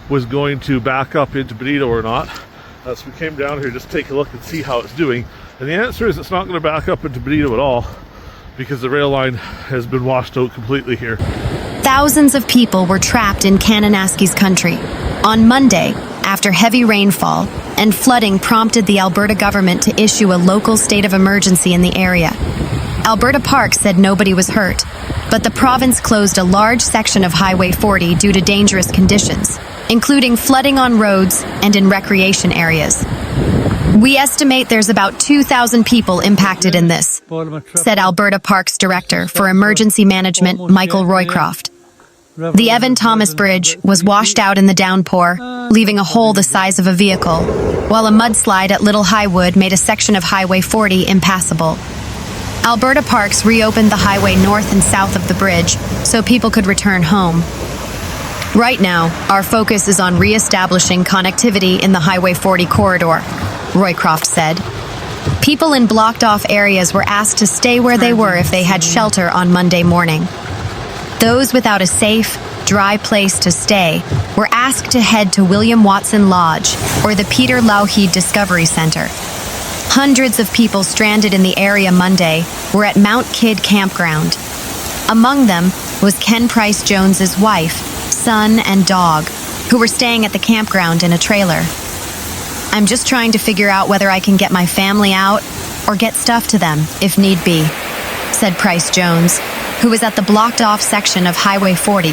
was going to back up into Bonito or not. So we came down here just to take a look and see how it's doing. And the answer is it's not going to back up into Bonito at all because the rail line has been washed out completely here. Thousands of people were trapped in Kananaskis country. On Monday, after heavy rainfall and flooding prompted the Alberta government to issue a local state of emergency in the area. Alberta Parks said nobody was hurt, but the province closed a large section of Highway 40 due to dangerous conditions, including flooding on roads and in recreation areas. We estimate there's about 2,000 people impacted in this, said Alberta Parks Director for Emergency Management Michael Roycroft. The Evan Thomas Bridge was washed out in the downpour, leaving a hole the size of a vehicle, while a mudslide at Little Highwood made a section of Highway 40 impassable. Alberta Parks reopened the highway north and south of the bridge so people could return home. Right now, our focus is on re-establishing connectivity in the Highway 40 corridor, Roycroft said. People in blocked-off areas were asked to stay where they were if they had shelter on Monday morning. Those without a safe, dry place to stay were asked to head to William Watson Lodge or the Peter Lougheed Discovery Center. Hundreds of people stranded in the area Monday were at Mount Kidd Campground. Among them was Ken Price Jones's wife, son, and dog, who were staying at the campground in a trailer. I'm just trying to figure out whether I can get my family out or get stuff to them, if need be, said Price Jones, who was at the blocked-off section of Highway 40,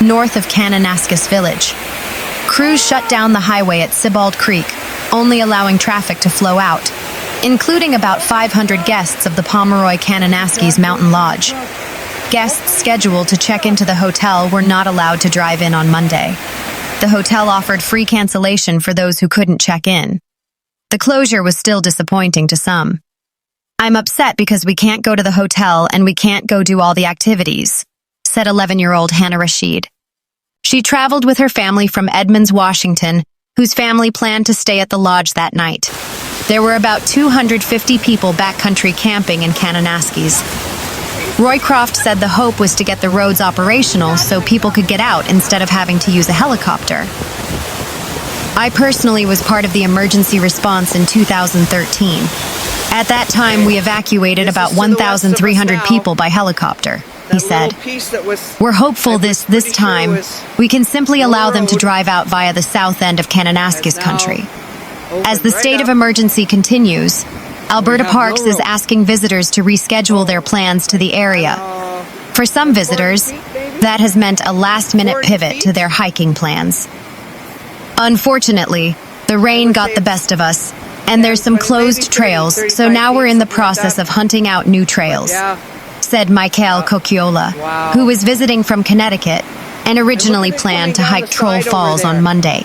north of Kananaskis Village. Crews shut down the highway at Sibbald Creek, only allowing traffic to flow out, including about 500 guests of the Pomeroy Kananaskis Mountain Lodge. Guests scheduled to check into the hotel were not allowed to drive in on Monday. The hotel offered free cancellation for those who couldn't check in. The closure was still disappointing to some. I'm upset because we can't go to the hotel and we can't go do all the activities, said 11-year-old Hannah Rashid. She traveled with her family from Edmonds, Washington, whose family planned to stay at the lodge that night. There were about 250 people backcountry camping in Kananaskis. Roycroft said the hope was to get the roads operational so people could get out instead of having to use a helicopter. I personally was part of the emergency response in 2013. At that time, we evacuated about 1,300 people by helicopter, he said. We're hopeful this time we can simply allow them to drive out via the south end of Kananaskis country. As the state of emergency continues, Alberta Parks is asking visitors to reschedule their plans to the area. For some visitors, that has meant a last-minute pivot to their hiking plans. Unfortunately, the rain got the best of us, and there's some closed trails, so now we're in the process of hunting out new trails, said Michael Cocchiola, who was visiting from Connecticut and originally planned to hike Troll Falls on Monday.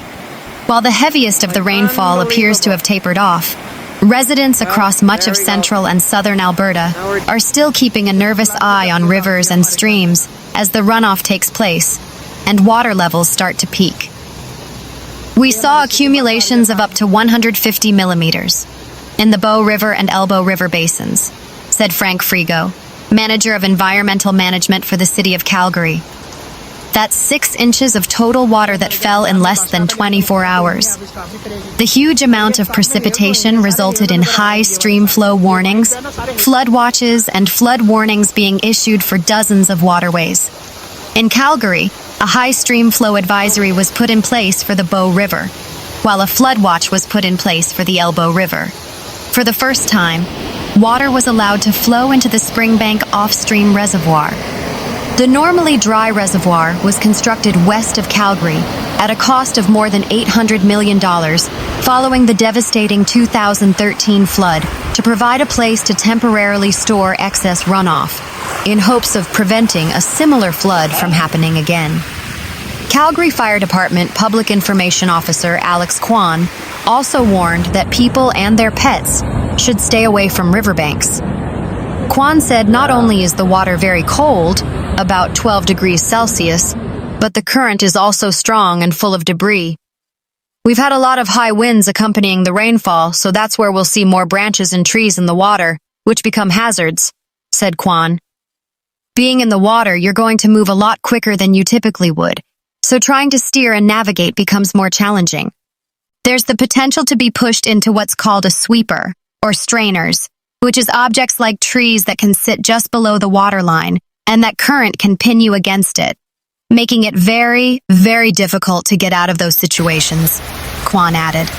While the heaviest of the rainfall appears to have tapered off, residents across much of central and southern Alberta are still keeping a nervous eye on rivers and streams as the runoff takes place and water levels start to peak. We saw accumulations of up to 150 millimeters in the Bow River and Elbow River basins, said Frank Frigo, manager of environmental management for the city of Calgary. That's 6 inches of total water that fell in less than 24 hours. The huge amount of precipitation resulted in high stream flow warnings, flood watches, and flood warnings being issued for dozens of waterways. In Calgary, a high stream flow advisory was put in place for the Bow River, while a flood watch was put in place for the Elbow River. For the first time, water was allowed to flow into the Springbank off-stream reservoir. The normally dry reservoir was constructed west of Calgary at a cost of more than $800 million following the devastating 2013 flood to provide a place to temporarily store excess runoff in hopes of preventing a similar flood from happening again. Calgary Fire Department Public Information Officer Alex Kwan also warned that people and their pets should stay away from riverbanks. Kwan said not only is the water very cold, about 12 degrees Celsius, but the current is also strong and full of debris. We've had a lot of high winds accompanying the rainfall, so that's where we'll see more branches and trees in the water, which become hazards, said Kwan. Being in the water, you're going to move a lot quicker than you typically would, so trying to steer and navigate becomes more challenging. There's the potential to be pushed into what's called a sweeper, or strainers, which is objects like trees that can sit just below the waterline, and that current can pin you against it, making it very, very difficult to get out of those situations, Kwan added.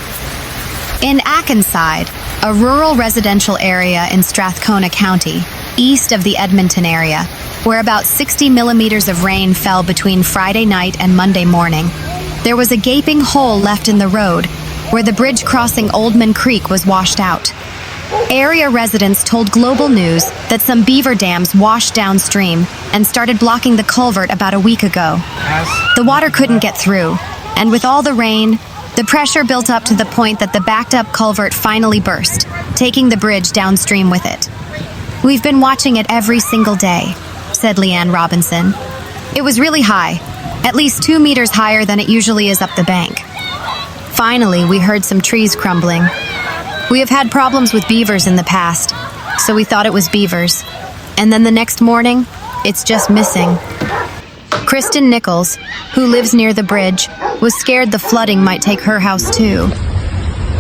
In Akenside, a rural residential area in Strathcona County, east of the Edmonton area, where about 60 millimeters of rain fell between Friday night and Monday morning, there was a gaping hole left in the road where the bridge crossing Oldman Creek was washed out. Area residents told Global News that some beaver dams washed downstream and started blocking the culvert about a week ago. The water couldn't get through, and with all the rain, the pressure built up to the point that the backed-up culvert finally burst, taking the bridge downstream with it. "We've been watching it every single day," said Leanne Robinson. "It was really high, at least 2 meters higher than it usually is up the bank. Finally, we heard some trees crumbling. We have had problems with beavers in the past, so we thought it was beavers. And then the next morning, it's just missing." Kristen Nichols, who lives near the bridge, was scared the flooding might take her house too.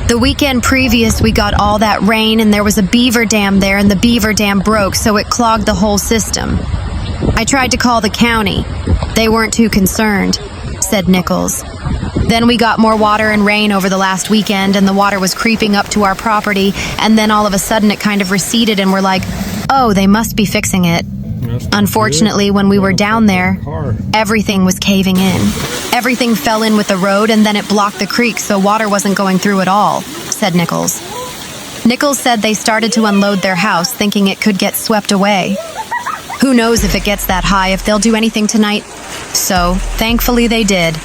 "The weekend previous, we got all that rain and there was a beaver dam there and the beaver dam broke, so it clogged the whole system. I tried to call the county. They weren't too concerned," said Nichols. "Then we got more water and rain over the last weekend and the water was creeping up to our property, and then all of a sudden it kind of receded and we're like, oh, they must be fixing it. Unfortunately, when we were down there, everything was caving in. Everything fell in with the road and then it blocked the creek, so water wasn't going through at all," said Nichols. Nichols said they started to unload their house thinking it could get swept away. "Who knows if it gets that high, if they'll do anything tonight?" So, thankfully they did.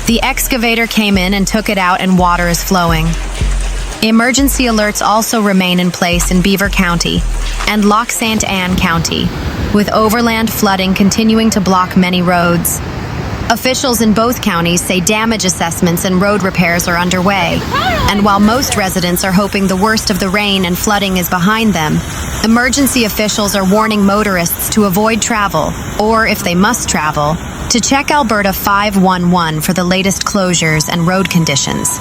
The excavator came in and took it out and water is flowing. Emergency alerts also remain in place in Beaver County and Lac Sainte Anne County, with overland flooding continuing to block many roads. Officials in both counties say damage assessments and road repairs are underway, and while most residents are hoping the worst of the rain and flooding is behind them, emergency officials are warning motorists to avoid travel, or if they must travel, to check Alberta 511 for the latest closures and road conditions.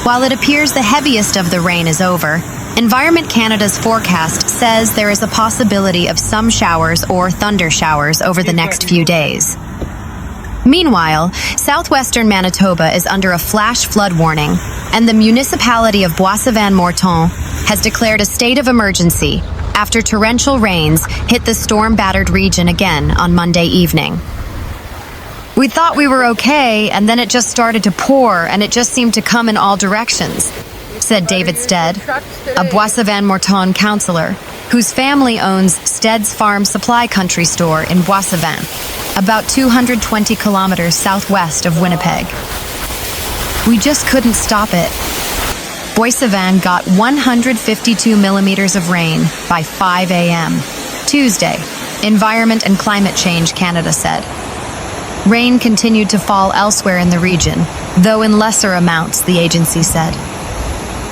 While it appears the heaviest of the rain is over, Environment Canada's forecast says there is a possibility of some showers or thunder showers over the next few days. Meanwhile, southwestern Manitoba is under a flash flood warning, and the municipality of Basavan-Morton has declared a state of emergency after torrential rains hit the storm-battered region again on Monday evening. "We thought we were okay, and then it just started to pour, and it just seemed to come in all directions," said David Stead, a Basavan-Morton councillor, whose family owns Stead's Farm Supply Country store in Basavan, about 220 kilometers southwest of Winnipeg. "We just couldn't stop it." Boissevain got 152 millimeters of rain by 5 a.m. Tuesday, Environment and Climate Change Canada said. Rain continued to fall elsewhere in the region, though in lesser amounts, the agency said.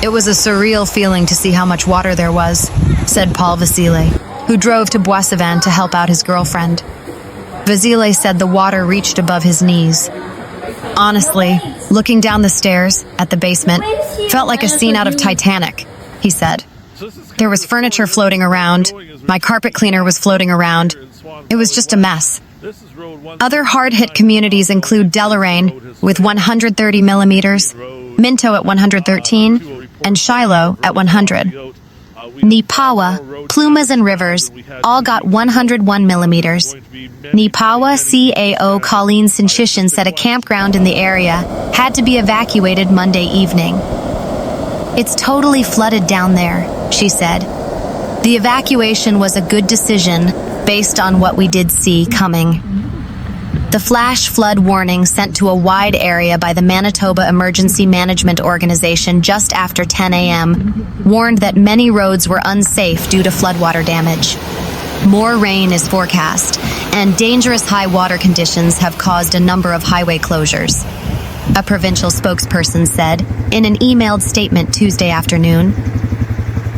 "It was a surreal feeling to see how much water there was," said Paul Vasile, who drove to Boissevain to help out his girlfriend. Vasile said the water reached above his knees. "Honestly, looking down the stairs at the basement felt like a scene out of Titanic," he said. "There was furniture floating around. My carpet cleaner was floating around. It was just a mess." Other hard-hit communities include Deloraine with 130 millimeters, Minto at 113, and Shiloh at 100. Nipawa, Plumas, and Rivers all got 101 millimeters. Nipawa CAO Colleen Sinchishin said a campground in the area had to be evacuated Monday evening. "It's totally flooded down there," she said. "The evacuation was a good decision based on what we did see coming." The flash flood warning sent to a wide area by the Manitoba Emergency Management Organization just after 10 a.m. warned that many roads were unsafe due to floodwater damage. More rain is forecast, and dangerous high water conditions have caused a number of highway closures. A provincial spokesperson said in an emailed statement Tuesday afternoon.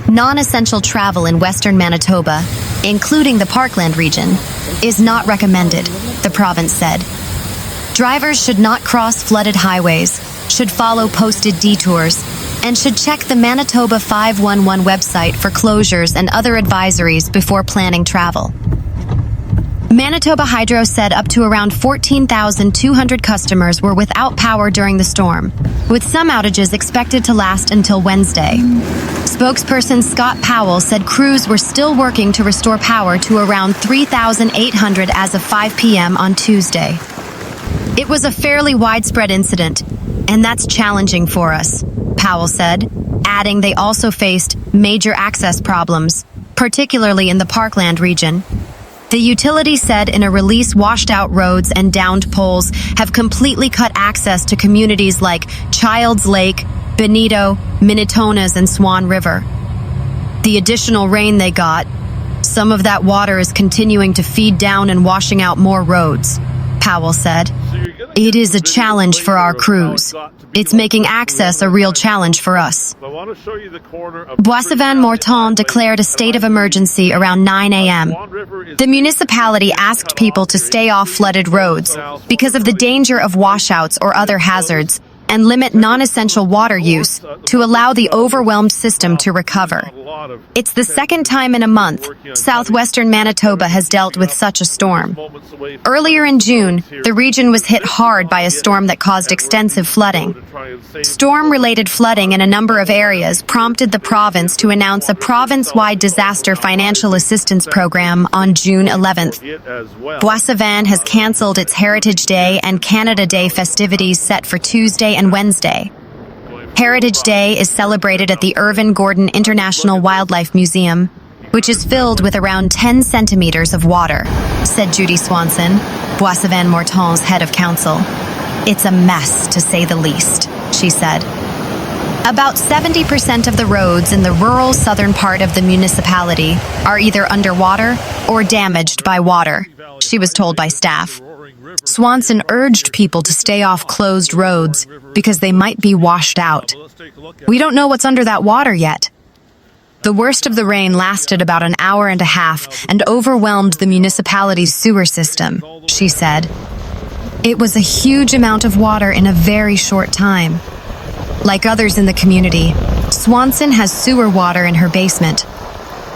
Non-essential travel in western Manitoba, including the Parkland region, is not recommended, the province said. Drivers should not cross flooded highways, should follow posted detours, and should check the Manitoba 511 website for closures and other advisories before planning travel. Manitoba Hydro said up to around 14,200 customers were without power during the storm, with some outages expected to last until Wednesday. Spokesperson Scott Powell said crews were still working to restore power to around 3,800 as of 5 p.m. on Tuesday. It was a fairly widespread incident, and that's challenging for us, Powell said, adding they also faced major access problems, particularly in the Parkland region. The utility said in a release washed-out roads and downed poles have completely cut access to communities like Childs Lake, Benito, Minitonas, and Swan River. The additional rain they got, some of that water is continuing to feed down and washing out more roads, Powell said. It is a challenge for our crews. It's making access a real challenge for us. Basavan-Morton declared a state of emergency around 9 a.m. The municipality asked people to stay off flooded roads because of the danger of washouts or other hazards, and limit non-essential water use to allow the overwhelmed system to recover. It's the second time in a month southwestern Manitoba has dealt with such a storm. Earlier in June, the region was hit hard by a storm that caused extensive flooding. Storm-related flooding in a number of areas prompted the province to announce a province-wide disaster financial assistance program on June 11th. Basavan has cancelled its Heritage Day and Canada Day festivities set for Tuesday and Wednesday. Heritage Day is celebrated at the Irvin Gordon International Wildlife Museum, which is filled with around 10 centimeters of water, said Judy Swanson, Basavan-Morton's head of council. It's a mess, to say the least, she said. About 70% of the roads in the rural southern part of the municipality are either underwater or damaged by water, she was told by staff. Swanson urged people to stay off closed roads because they might be washed out. We don't know what's under that water yet. The worst of the rain lasted about an hour and a half and overwhelmed the municipality's sewer system, she said. It was a huge amount of water in a very short time. Like others in the community, Swanson has sewer water in her basement.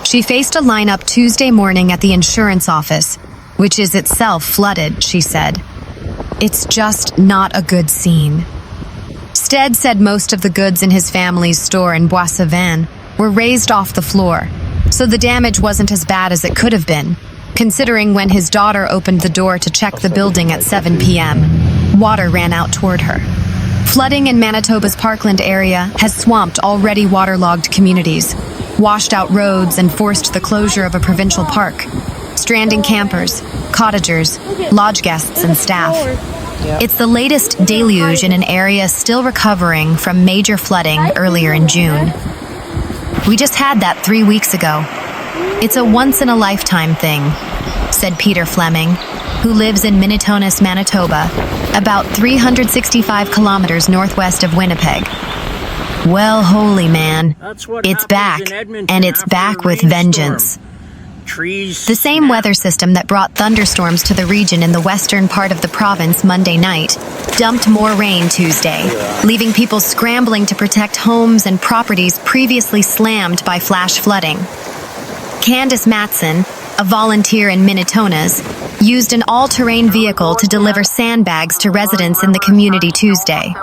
She faced a lineup Tuesday morning at the insurance office, which is itself flooded, she said. It's just not a good scene. Stead said most of the goods in his family's store in Basavan were raised off the floor, so the damage wasn't as bad as it could have been, considering when his daughter opened the door to check the building at 7 p.m., water ran out toward her. Flooding in Manitoba's Parkland area has swamped already waterlogged communities, washed out roads, and forced the closure of a provincial park, stranding campers, cottagers, lodge guests, and staff. It's the latest deluge in an area still recovering from major flooding earlier in June. We just had that 3 weeks ago. It's a once-in-a-lifetime thing, said Peter Fleming, who lives in Minitonas, Manitoba, about 365 kilometers northwest of Winnipeg. Well, holy man, it's back, and it's back with vengeance. The same weather system that brought thunderstorms to the region in the western part of the province Monday night dumped more rain Tuesday, leaving people scrambling to protect homes and properties previously slammed by flash flooding. Candace Matson, a volunteer in Minitonas, used an all-terrain vehicle to deliver sandbags to residents in the community Tuesday.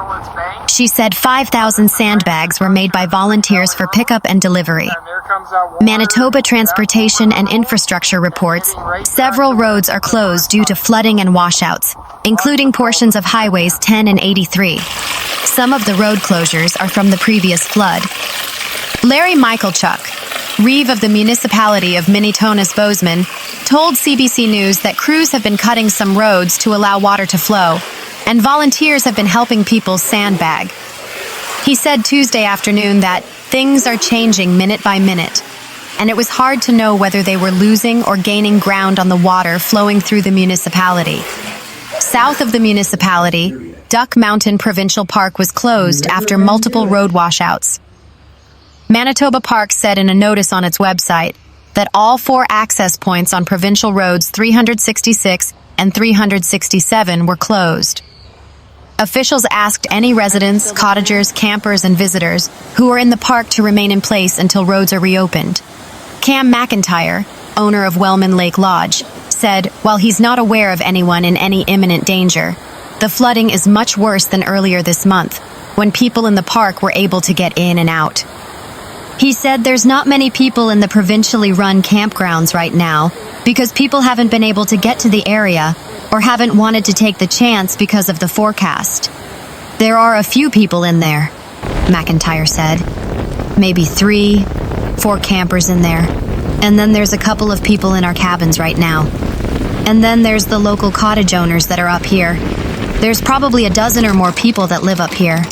She said 5,000 sandbags were made by volunteers for pickup and delivery. Manitoba Transportation and Infrastructure reports several roads are closed due to flooding and washouts, including portions of highways 10 and 83. Some of the road closures are from the previous flood. Larry Michalchuk, Reeve of the municipality of Minitonas-Bozeman, told CBC News that crews have been cutting some roads to allow water to flow, and volunteers have been helping people sandbag. He said Tuesday afternoon that things are changing minute by minute, and it was hard to know whether they were losing or gaining ground on the water flowing through the municipality. South of the municipality, Duck Mountain Provincial Park was closed after multiple road washouts. Manitoba Park said in a notice on its website that all 4 access points on provincial roads 366, and 367 were closed. Officials asked any residents, cottagers, campers, and visitors who are in the park to remain in place until roads are reopened. Cam McIntyre, owner of Wellman Lake Lodge, said while he's not aware of anyone in any imminent danger, the flooding is much worse than earlier this month, when people in the park were able to get in and out. He said there's not many people in the provincially run campgrounds right now because people haven't been able to get to the area or haven't wanted to take the chance because of the forecast. There are a few people in there, McIntyre said. Maybe 3, 4 campers in there. And then there's a couple of people in our cabins right now. And then there's the local cottage owners that are up here. There's probably a dozen or more people that live up here.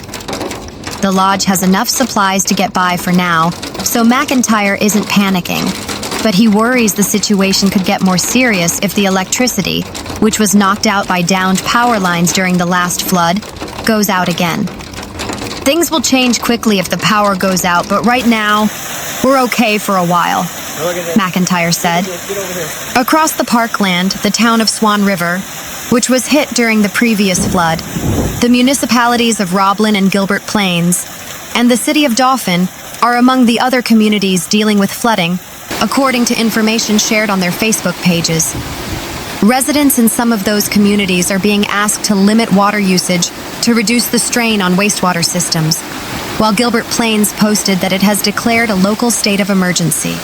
The lodge has enough supplies to get by for now, so McIntyre isn't panicking. But he worries the situation could get more serious if the electricity, which was knocked out by downed power lines during the last flood, goes out again. Things will change quickly if the power goes out, but right now, we're okay for a while, McIntyre said. Across the parkland, the town of Swan River, which was hit during the previous flood, the municipalities of Roblin and Gilbert Plains, and the city of Dauphin are among the other communities dealing with flooding, according to information shared on their Facebook pages. Residents in some of those communities are being asked to limit water usage to reduce the strain on wastewater systems, while Gilbert Plains posted that it has declared a local state of emergency.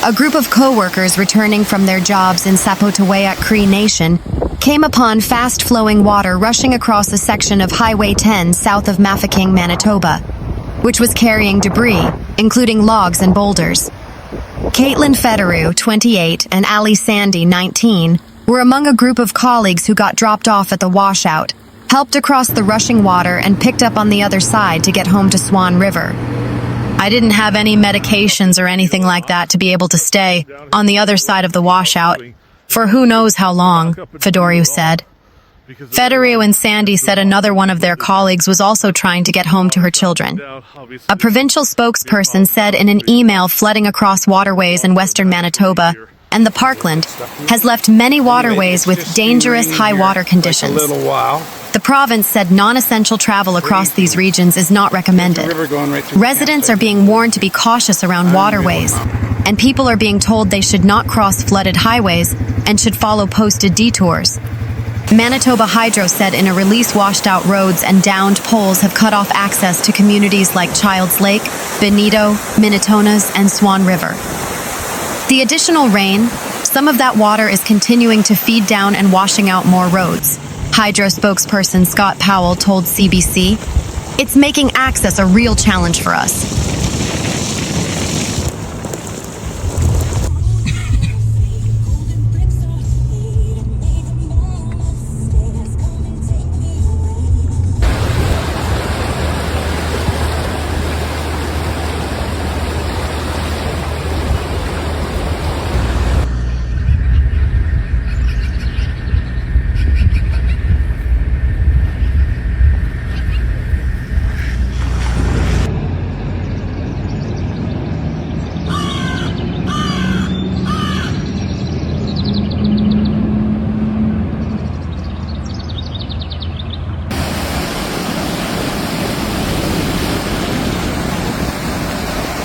A group of co-workers returning from their jobs in Sapotawayak Cree Nation came upon fast-flowing water rushing across a section of Highway 10 south of Mafeking, Manitoba, which was carrying debris, including logs and boulders. Caitlin Federer, 28, and Ali Sandy, 19, were among a group of colleagues who got dropped off at the washout, helped across the rushing water, and picked up on the other side to get home to Swan River. I didn't have any medications or anything like that to be able to stay on the other side of the washout for who knows how long, Fedoriu said. Federiu and Sandy said another one of their colleagues was also trying to get home to her children. A provincial spokesperson said in an email flooding across waterways in western Manitoba and the Parkland has left many waterways with dangerous high water conditions. The province said non-essential travel across these regions is not recommended. Residents are being warned to be cautious around waterways, and people are being told they should not cross flooded highways and should follow posted detours. Manitoba Hydro said in a release washed out roads and downed poles have cut off access to communities like Childs Lake, Benito, Minitonas, and Swan River. The additional rain, some of that water is continuing to feed down and washing out more roads. Hydro spokesperson Scott Powell told CBC, "It's making access a real challenge for us.